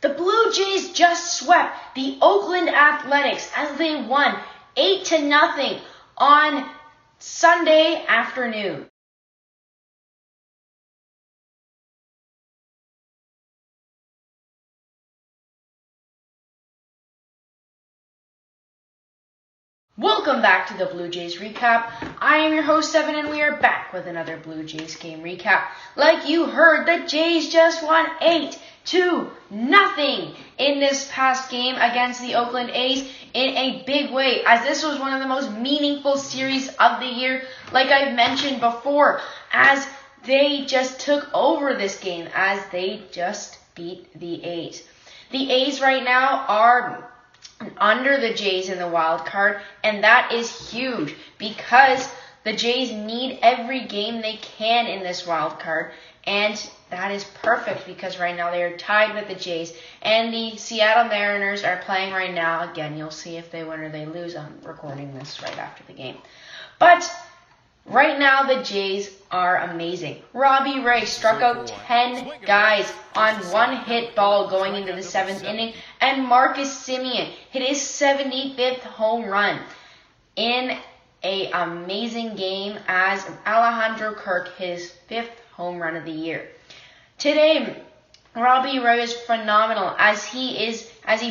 The Blue Jays just swept the Oakland Athletics as they won 8-0 on Sunday afternoon. Welcome back to the Blue Jays Recap. I am your host, Evan, and we are back with another Blue Jays game recap. Like you heard, the Jays just won 8-0 in this past game against the Oakland A's in a big way, as this was one of the most meaningful series of the year, like I've mentioned before, as they just took over this game, as they just beat the A's. The A's right now are under the Jays in the wild card, and that is huge because the Jays need every game they can in this wild card, and that is perfect because right now they are tied with the Jays, and the Seattle Mariners are playing right now. Again, you'll see if they win or they lose. I'm recording this right after the game. But right now, the Jays are amazing. Robbie Ray struck out 10 guys on one hit ball going into the 7th inning, and Marcus Semien hit his 75th home run in an amazing game as Alejandro Kirk hit his 5th home run of the year. Today, Robbie Ray is phenomenal as he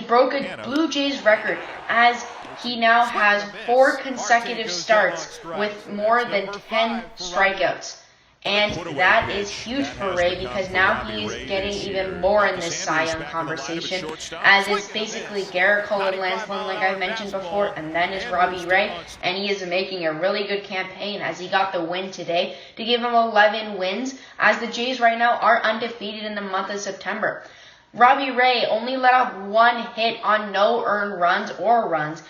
broke a Blue Jays record as he now has 4 consecutive starts with more than 10 strikeouts. And that is huge for Ray because now he is getting even more in this Cy Young conversation, as it's basically Garrett Cole and Lance Lynn, like I mentioned before, and then is Robbie Ray, and he is making a really good campaign as he got the win today to give him 11 wins, as the Jays right now are undefeated in the month of September. Robbie Ray only let up 1 hit on no earned runs or runs,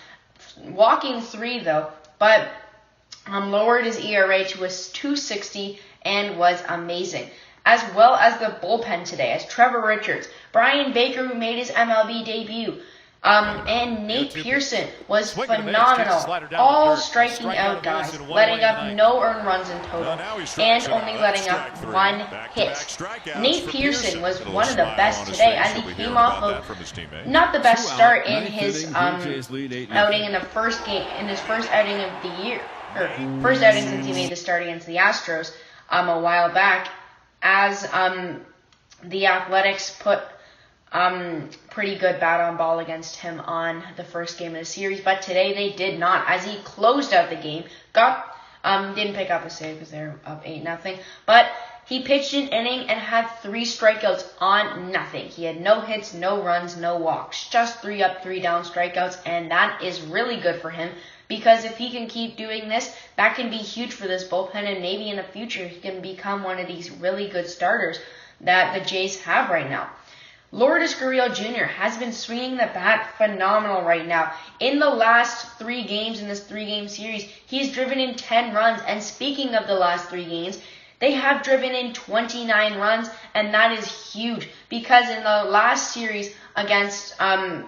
walking 3 though, but lowered his ERA to a 2.60 and was amazing. As well as the bullpen today, as Trevor Richards, Brian Baker, who made his MLB debut, and Nate Pearson was phenomenal, all striking out guys, letting up no earned runs in total, and only letting up 1 hit. Nate Pearson was one of the best today, as he came off of not the best start in his outing in the first game, in his first outing of the year, or first outing since he made the start against the Astros a while back, as the Athletics put pretty good bat on ball against him on the first game of the series, but today they did not, as he closed out the game, didn't pick up a save because they're up 8-0, but he pitched an inning and had 3 strikeouts on nothing. He had no hits, no runs, no walks, just 3 up, 3 down strikeouts, and that is really good for him because if he can keep doing this, that can be huge for this bullpen, and maybe in the future he can become one of these really good starters that the Jays have right now. Lourdes Gurriel Jr. has been swinging the bat phenomenal right now. In the last 3 games in this 3-game series, he's driven in 10 runs, and speaking of the last 3 games, they have driven in 29 runs, and that is huge because in the last series against the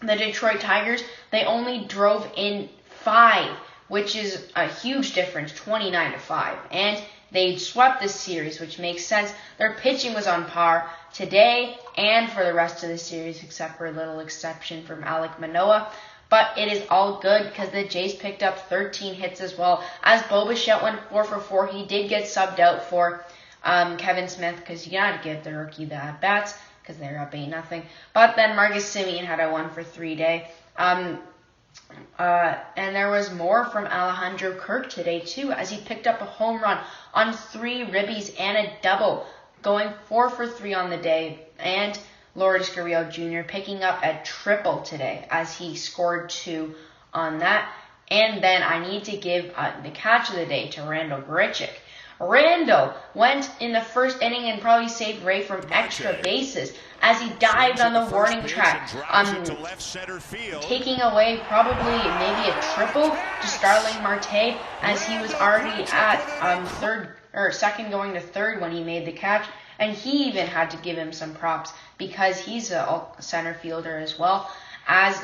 Detroit Tigers, they only drove in 5, which is a huge difference, 29-5. And they swept this series, which makes sense. Their pitching was on par today and for the rest of the series, except for a little exception from Alek Manoah. But it is all good because the Jays picked up 13 hits as well. As Bo Bichette went 4 for 4, he did get subbed out for Kevin Smith because you got to give the rookie the at-bats because they're up 8-0. But then Marcus Semien had a 1 for 3 day. And there was more from Alejandro Kirk today too, as he picked up a home run on 3 ribbies and a double, going 4 for 3 on the day, and Lourdes Gurriel Jr. picking up a triple today as he scored 2 on that. And then I need to give the catch of the day to Randal Grichuk. Randall went in the first inning and probably saved Ray from extra bases as he dived on the warning track, taking away probably maybe a triple to Starling Marte, as he was already at second going to third when he made the catch, and he even had to give him some props because he's a center fielder as well, as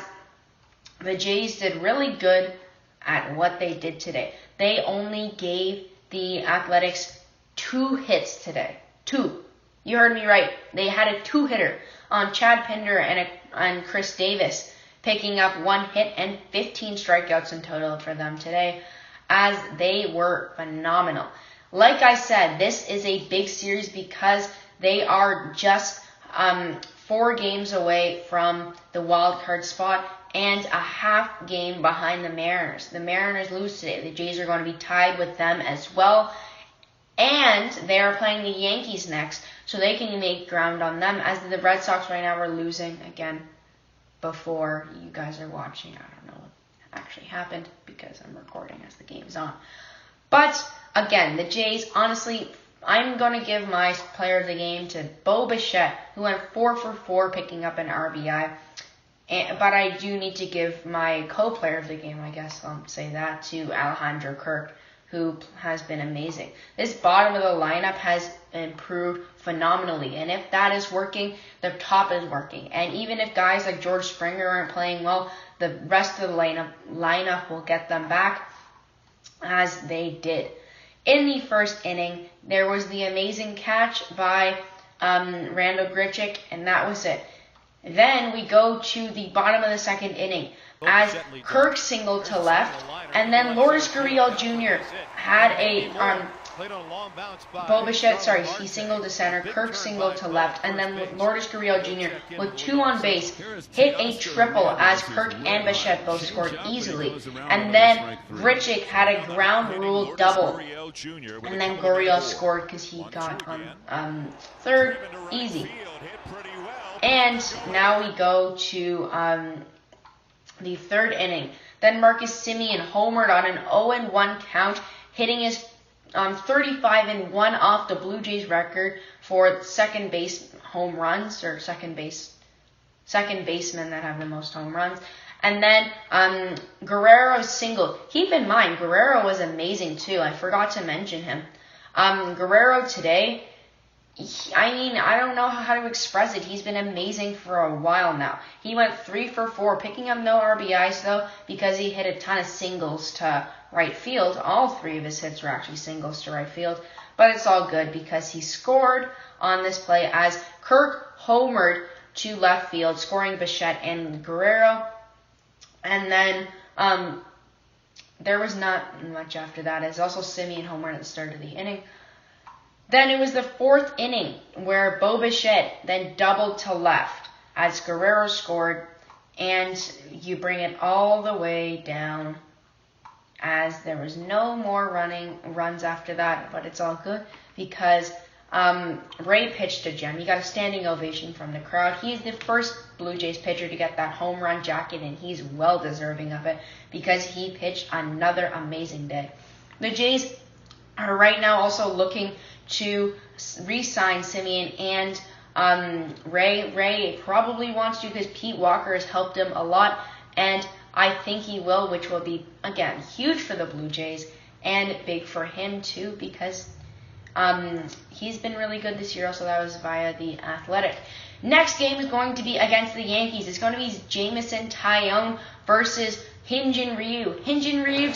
the Jays did really good at what they did today. They only gave the Athletics 2 hits today. 2. You heard me right. They had a 2-hitter on Chad Pinder and Chris Davis, picking up 1 hit and 15 strikeouts in total for them today, as they were phenomenal. Like I said, this is a big series because they are just 4 games away from the wild card spot and a half game behind the Mariners. The Mariners lose today. The Jays are going to be tied with them as well. And they are playing the Yankees next, so they can make ground on them, as the Red Sox right now are losing again before you guys are watching. I don't know what actually happened because I'm recording as the game's on. But again, the Jays, honestly, I'm going to give my player of the game to Bo Bichette, who went 4 for 4 picking up an RBI. But I do need to give my co-player of the game, I guess I'll say that, to Alejandro Kirk, who has been amazing. This bottom of the lineup has improved phenomenally. And if that is working, the top is working. And even if guys like George Springer aren't playing well, the rest of the lineup will get them back, as they did. In the first inning, there was the amazing catch by Randall Grichuk, and that was it. Then we go to the bottom of the second inning as Kirk singled to left, and then Lourdes Gurriel Jr. had a Bo Bichette, he singled to center, Kirk singled to left, and then Lourdes Gurriel Jr. with 2 on base hit a triple as Kirk and Bichette both scored easily. And then Grichuk had a ground rule double, and then Gurriel scored because he got on third, easy. And now we go to the third inning. Then Marcus Semien homered on an 0-1 count, hitting his 35-1 off the Blue Jays record for second base home runs, or second baseman that have the most home runs. And then Guerrero singled. Keep in mind, Guerrero was amazing too. I forgot to mention him. Guerrero today, I don't know how to express it. He's been amazing for a while now. He went 3 for 4, picking up no RBIs though, because he hit a ton of singles to right field. All 3 of his hits were actually singles to right field, but it's all good because he scored on this play as Kirk homered to left field, scoring Bichette and Guerrero. And then there was not much after that. It's also Semien homered at the start of the inning. Then it was the 4th inning where Bo Bichette then doubled to left as Guerrero scored, and you bring it all the way down as there was no more runs after that, but it's all good because Ray pitched to Jem. He got a standing ovation from the crowd. He's the first Blue Jays pitcher to get that home run jacket, and he's well deserving of it because he pitched another amazing day. The Jays are right now also looking to re-sign Semien and Ray. Ray probably wants to because Pete Walker has helped him a lot, and I think he will, which will be, again, huge for the Blue Jays and big for him too because he's been really good this year. Also, that was via The Athletic. Next game is going to be against the Yankees. It's going to be Jameson Taillon versus Hyun-Jin Ryu. Hyun-Jin Ryu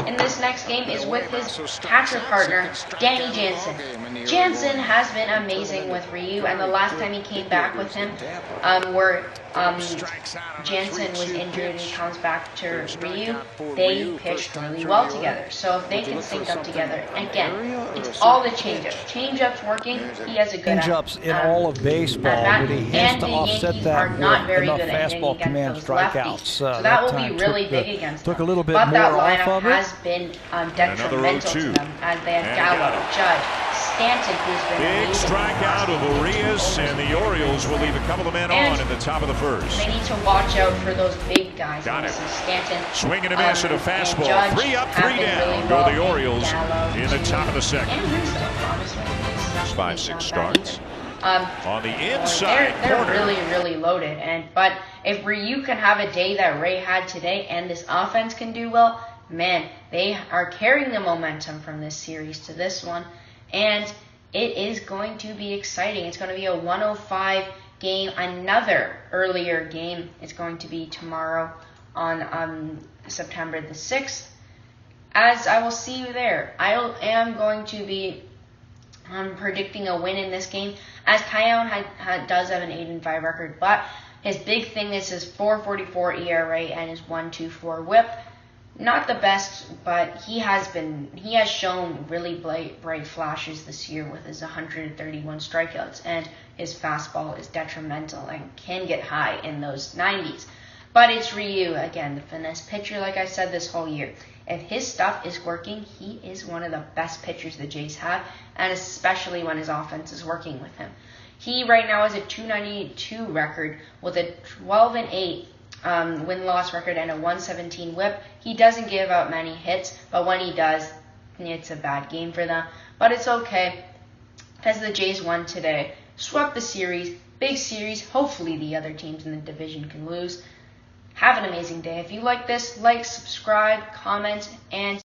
in this next game is with his catcher partner, Danny Jansen. Jansen has been amazing with Ryu, and the last time he came back with him, where Jansen was injured and he comes back to Ryu, they pitched really well together. So if they can sync up together, again, it's all the changeups. Changeups working, he has a good changeups in all of baseball, but he has to offset that with enough fastball command strikeouts. So that will be really big against them. Took a little bit but more that off of it. has been detrimental to them as they have Gallo, Judge, Stanton, who's been big strikeout of Urias, and the Orioles will leave a couple of men on in the top of the first. They need to watch out for those big guys. Got it. Stanton, swing and a miss at a fastball. Judge 3 up, 3 down. Really Go well, the Orioles in the top of the second. And Russo, obviously. 5-6 starts. On the inside they're corner. really loaded. But if Ryu can have a day that Ray had today and this offense can do well, man, they are carrying the momentum from this series to this one. And it is going to be exciting. It's going to be a 105 game, another earlier game. It's going to be tomorrow on September the 6th. As I will see you there. I am going to be I'm predicting a win in this game, as Tyone does have an 8-5 record, but his big thing is his 4.44 ERA and his 1.24 WHIP. Not the best, but he has shown really bright flashes this year with his 131 strikeouts, and his fastball is detrimental and can get high in those 90s. But it's Ryu, again, the finesse pitcher, like I said this whole year. If his stuff is working, he is one of the best pitchers the Jays have, and especially when his offense is working with him. He right now has a 292 record with a 12-8 win-loss record and a 117 WHIP. He doesn't give up many hits, but when he does, it's a bad game for them. But it's okay, because the Jays won today, swept the series, big series. Hopefully the other teams in the division can lose. Have an amazing day. If you like this, like, subscribe, comment, and